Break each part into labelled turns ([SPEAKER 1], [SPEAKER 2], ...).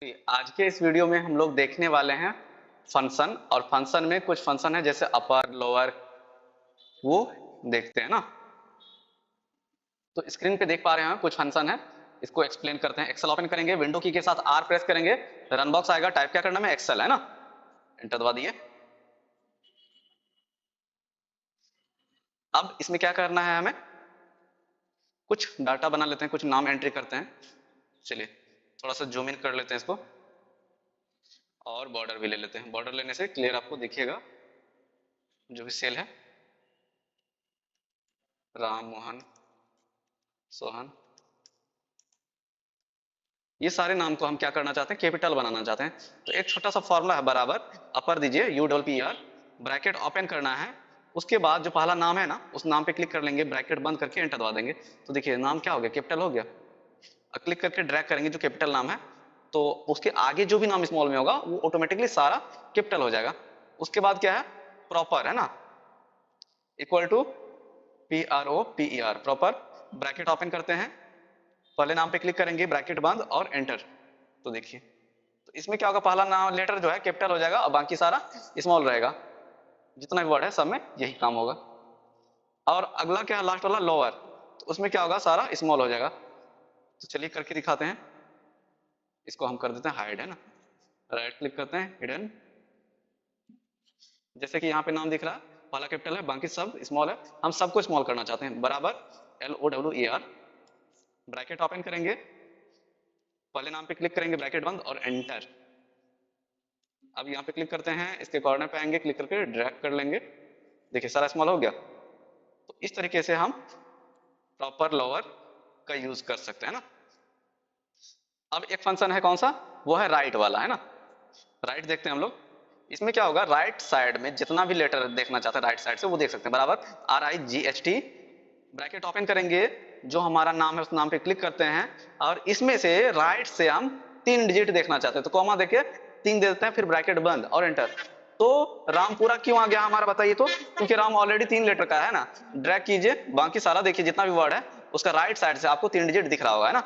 [SPEAKER 1] आज के इस वीडियो में हम लोग देखने वाले हैं फंक्शन। और फंक्शन में कुछ फंक्शन है जैसे अपर लोअर, वो देखते हैं ना। तो स्क्रीन पे देख पा रहे हैं कुछ फंक्शन है, इसको एक्सप्लेन करते हैं। एक्सेल ओपन करेंगे, विंडो की के साथ आर प्रेस करेंगे, रन बॉक्स आएगा। टाइप क्या करना है, एक्सेल है ना, एंटर दबा दिए। अब इसमें क्या करना है, हमें कुछ डाटा बना लेते हैं, कुछ नाम एंट्री करते हैं। चलिए थोड़ा सा जूम इन कर लेते हैं इसको, और बॉर्डर भी ले लेते हैं। बॉर्डर लेने से क्लियर आपको दिखेगा जो भी सेल है। राम, मोहन, सोहन, ये सारे नाम को हम क्या करना चाहते हैं, कैपिटल बनाना चाहते हैं। तो एक छोटा सा फॉर्मूला है, बराबर अपर दीजिए U double P R, bracket open करना है। उसके बाद जो पहला नाम है ना, उस नाम पे क्लिक कर लेंगे, ब्रैकेट बंद करके एंटर दबा देंगे। तो देखिए नाम क्या हो गया, कैपिटल हो गया। अब क्लिक करके ड्रैग करेंगे जो कैपिटल नाम है, तो उसके आगे जो भी नाम स्मॉल में होगा वो ऑटोमेटिकली सारा कैपिटल हो जाएगा। उसके बाद क्या है, प्रॉपर है ना, equal to P R O P E R, proper. Bracket open करते हैं, पहले नाम पे क्लिक करेंगे, ब्रैकेट बंद और एंटर। तो देखिए, तो इसमें क्या होगा, पहला नाम लेटर जो है कैपिटल हो जाएगा और बाकी सारा स्मॉल रहेगा। जितना भी वर्ड है सब में यही काम होगा। और अगला क्या है, लास्ट वाला लोअर, तो उसमें क्या होगा, सारा स्मॉल हो जाएगा। तो चलिए करके दिखाते हैं। इसको हम कर देते हैं हाइड, है ना, राइट क्लिक करते हैं, हिडन। जैसे कि यहाँ पे नाम दिख रहा है, पहला कैपिटल है, बाकी सब स्मॉल है। हम सबको स्मॉल करना चाहते हैं, बराबर L O W E R, bracket open करेंगे, पहले नाम पे क्लिक करेंगे, ब्रैकेट बंद और एंटर। अब यहाँ पे क्लिक करते हैं, इसके कॉर्नर पे आएंगे, क्लिक करके ड्रैग कर लेंगे। देखिए सारा स्मॉल हो गया। तो इस तरीके से हम प्रॉपर लोअर का यूज कर सकते हैं ना। अब एक फंक्शन है, कौन सा, वो है राइट वाला, है ना। राइट देखते हैं हम लोग। इसमें क्या होगा, राइट साइड में जितना भी लेटर देखना चाहते हैं राइट साइड से वो देख सकते हैं, बराबर are I ji H T, bracket open करेंगे, जो हमारा नाम है उस नाम पे क्लिक करते हैं, और इसमें से राइट से हम 3 डिजिट देखना चाहते हैं, तो कॉमा देके 3 दे देते हैं, फिर ब्रैकेट बंद और एंटर। तो राम पूरा क्यों आ गया हमारा, बताइए तो, क्योंकि राम ऑलरेडी 3 लेटर का है ना। ड्रैग कीजिए, बाकी सारा देखिए जितना भी वर्ड है उसका राइट साइड से आपको 3 डिजिट दिख रहा होगा, है ना।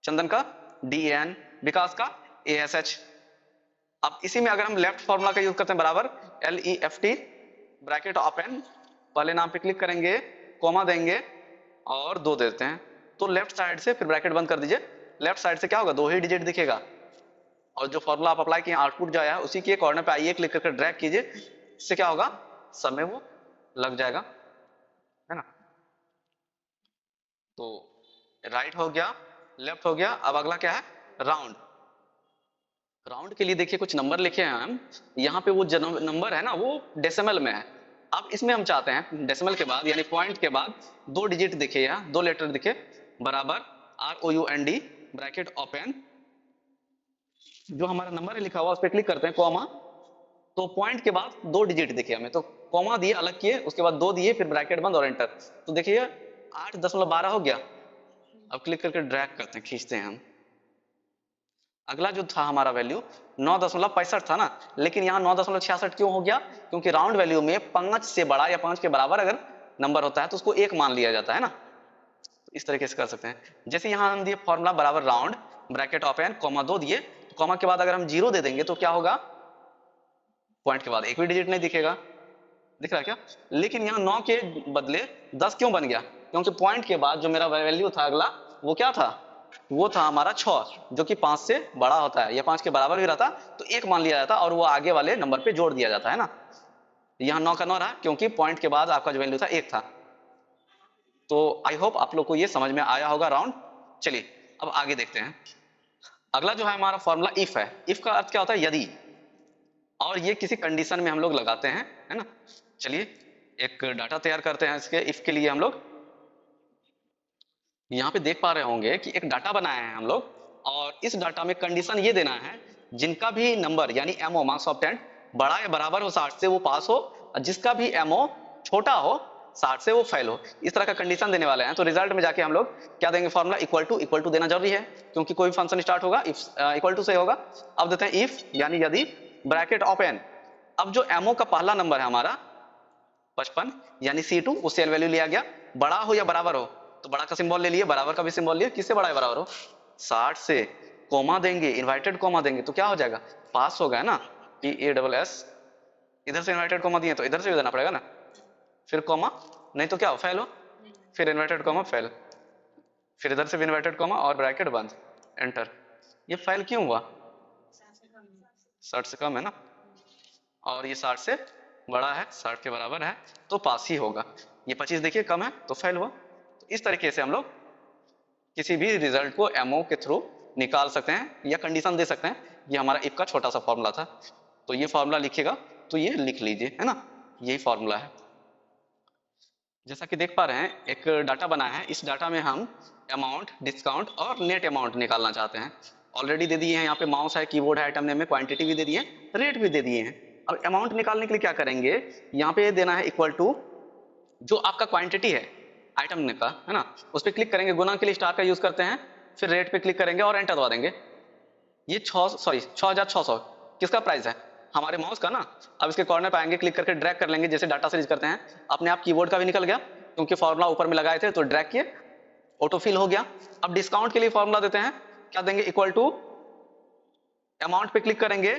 [SPEAKER 1] चंदन का डी एन, विकास का ए एस एच। अब इसी में अगर हम लेफ्ट फॉर्मूला का यूज करते हैं, बराबर L E F T, bracket open, पहले नाम पे क्लिक करेंगे, कोमा देंगे और 2 देते हैं। तो लेफ्ट साइड से फिर ब्रैकेट बंद कर दीजिए। लेफ्ट साइड से क्या होगा, 2 ही डिजिट दिखेगा। और जो फॉर्मूला आप अप्लाई किए, आउटपुट जो आया है उसी के कॉर्नर पे आइए, क्लिक करके ड्रैग कीजिए, इससे क्या होगा, सब में वो लग जाएगा, है ना। तो राइट हो गया, लेफ्ट हो गया। अब अगला क्या है, राउंड। राउंड के लिए देखिए कुछ नंबर लिखे हैं हम यहाँ पे, वो नंबर है ना वो डेसिमल में है। अब इसमें हम चाहते हैं डेसिमल के बाद यानी पॉइंट के बाद 2 डिजिट दिखे, या 2 लेटर दिखे, बराबर R O U N D, bracket open, जो हमारा नंबर है लिखा हुआ उस पर क्लिक करते हैं, कॉमा, तो पॉइंट के बाद 2 डिजिट दिखे हमें, तो कॉमा दिए, अलग किए, उसके बाद 2 दिए, फिर ब्रैकेट बंद और एंटर। तो देखिए 8.12 हो गया। अब क्लिक करके ड्रैग करते हैं, खींचते हैं हम। अगला जो था हमारा वैल्यू 9.65 था ना, लेकिन यहाँ 9.66 क्यों हो गया, क्योंकि राउंड वैल्यू में 5 से बड़ा या 5 के बराबर अगर नंबर होता है तो उसको 1 मान लिया जाता है ना। तो इस तरीके से कर सकते हैं। जैसे यहाँ हम दिए फॉर्मूला, बराबर राउंड, ब्रैकेट ओपन, कॉमा 2 दिए, तो कॉमा के बाद अगर हम 0 दे देंगे तो क्या होगा, पॉइंट के बाद एक भी डिजिट नहीं दिखेगा, दिख रहा है क्या। लेकिन यहाँ 9 के बदले 10 क्यों बन गया, क्योंकि पॉइंट के बाद जो मेरा वैल्यू था अगला, वो क्या था, वो था हमारा 6, जो कि 5 से बड़ा होता है या 5 के बराबर भी रहता तो 1 मान लिया जाता और वो आगे वाले नंबर पे जोड़ दिया जाता है ना। यहाँ 9 का 9 रहा, क्योंकि पॉइंट के बाद आपका जो वैल्यू था 1 था। तो आई होप आप लोग को ये समझ में आया होगा राउंड। चलिए अब आगे देखते हैं। अगला जो है हमारा फॉर्मूला इफ है। इफ का अर्थ क्या होता है, यदि, और ये किसी कंडीशन में हम लोग लगाते हैं, है ना। चलिए एक डाटा तैयार करते हैं इसके इफ के लिए। हम लोग यहाँ पे देख पा रहे होंगे कि एक डाटा बनाया है हम लोग, और इस डाटा में कंडीशन ये देना है, जिनका भी नंबर यानी एमओ, मार्क्स ऑफ 10, बड़ा या बराबर हो 60 से वो पास हो, और जिसका भी एमओ छोटा हो 60 से वो फेल हो। इस तरह का कंडीशन देने वाले हैं। तो रिजल्ट में जाके हम लोग क्या देंगे, फॉर्मूला इक्वल टू देना जरूरी है, क्योंकि कोई भी फंक्शन स्टार्ट होगा इफ इक्वल टू से होगा। अब देते हैं इफ यानी यदि, ब्रैकेट ओपन। अब जो एमओ का पहला नंबर है हमारा 55 यानी C2, वो सेल वैल्यू लिया गया, बड़ा हो या बराबर हो, तो बड़ा का सिंबल ले लिए, बराबर का भी सिंबल लिए, किससे बड़ा है बराबर हो, 60 से। कॉमा देंगे, इन्वर्टेड कॉमा देंगे तो क्या हो जाएगा, पास होगा, है ना, PASS। इधर से इन्वर्टेड कॉमा दिए तो इधर से भी देना पड़ेगा ना, फिर कॉमा, नहीं तो क्या हो, फेल हो, फिर इन्वर्टेड कॉमा फेल, फिर इधर से भी इन्वर्टेड कॉमा और ब्रैकेट बंद, एंटर। ये फेल क्यों हुआ, 60 से कम है ना, और ये 60 से बड़ा है, 60 के बराबर है, तो पास ही होगा। ये 25 देखिए कम है तो फेल हुआ। तो इस तरीके से हम लोग किसी भी रिजल्ट को एमओ के थ्रू निकाल सकते हैं या कंडीशन दे सकते हैं। ये हमारा इफ का छोटा सा फॉर्मूला था, तो ये फॉर्मूला लिखिएगा तो ये लिख लीजिए, है ना, यही फॉर्मूला है। जैसा कि देख पा रहे हैं एक डाटा बना है, इस डाटा में हम अमाउंट, डिस्काउंट और नेट अमाउंट निकालना चाहते हैं। ऑलरेडी दे दिए हैं, यहाँ पे माउस है, कीबोर्ड है, आइटम नेम में क्वांटिटी भी दे दिए, रेट भी दे दिए हैं। अब अमाउंट निकालने के लिए क्या करेंगे, यहाँ पे देना है इक्वल टू जो आपका क्वांटिटी है आइटम ने का, है ना, उस पर क्लिक करेंगे, गुना के लिए स्टार का यूज करते हैं, फिर रेट पे क्लिक करेंगे और एंटर दबा देंगे। ये 6600 किसका प्राइस है, हमारे माउस का ना। अब इसके कॉर्नर पे आएंगे, क्लिक करके ड्रैग कर लेंगे, जैसे डाटा सीरीज करते हैं, अपने आप कीबोर्ड का भी निकल गया क्योंकि फॉर्मूला ऊपर में लगाए थे तो ड्रैग किए, ऑटो फिल हो गया। अब डिस्काउंट के लिए फॉर्मूला देते हैं, क्या देंगे, इक्वल टू अमाउंट पे क्लिक करेंगे,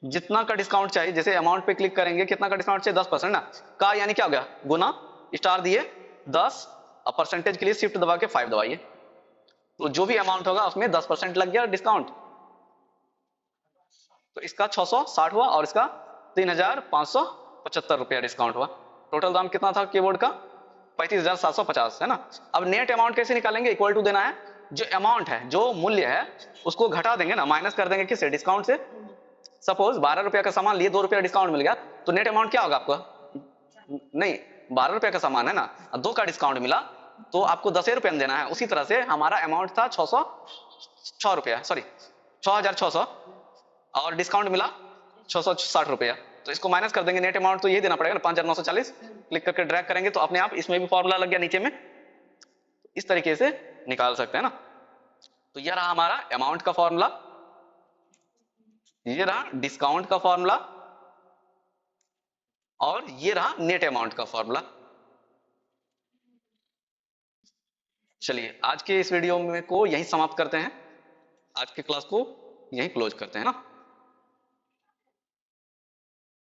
[SPEAKER 1] जितना का डिस्काउंट चाहिए, जैसे अमाउंट पे क्लिक करेंगे, कितना का डिस्काउंट चाहिए, 10% ना, का यानी क्या हो गया, गुना, स्टार दिए 10, और परसेंटेज के लिए शिफ्ट दबा के 5 दबाइए, तो जो भी अमाउंट होगा उसमें 10% लग गया डिस्काउंट। तो इसका 660 हुआ और इसका 3575 रुपया डिस्काउंट हुआ। टोटल दाम कितना था कीबोर्ड का, 35,750, है ना। अब नेट अमाउंट कैसे निकालेंगे, इक्वल टू देना है, जो अमाउंट है, जो मूल्य है उसको घटा देंगे ना, माइनस कर देंगे किससे, डिस्काउंट से। सपोज 12 रुपया का सामान लिए, 2 रुपया डिस्काउंट मिल गया, तो नेट अमाउंट क्या होगा आपका, नहीं 12 रुपया का सामान है ना, 2 का डिस्काउंट मिला तो आपको 10 रुपया देना है। उसी तरह से हमारा अमाउंट था 606 रुपया, सॉरी 6600, और डिस्काउंट मिला 660 रुपया, तो इसको माइनस कर देंगे, नेट अमाउंट तो ये देना पड़ेगा ना 5940। क्लिक करके ड्रैग करेंगे तो अपने आप इसमें भी फॉर्मूला लग गया नीचे में, इस तरीके से निकाल सकते हैं ना। तो ये रहा हमारा अमाउंट का फॉर्मूला, ये रहा डिस्काउंट का फॉर्मूला, और ये रहा नेट अमाउंट का फॉर्मूला। चलिए आज के इस वीडियो में को यहीं समाप्त करते हैं, आज के क्लास को यहीं क्लोज करते हैं ना।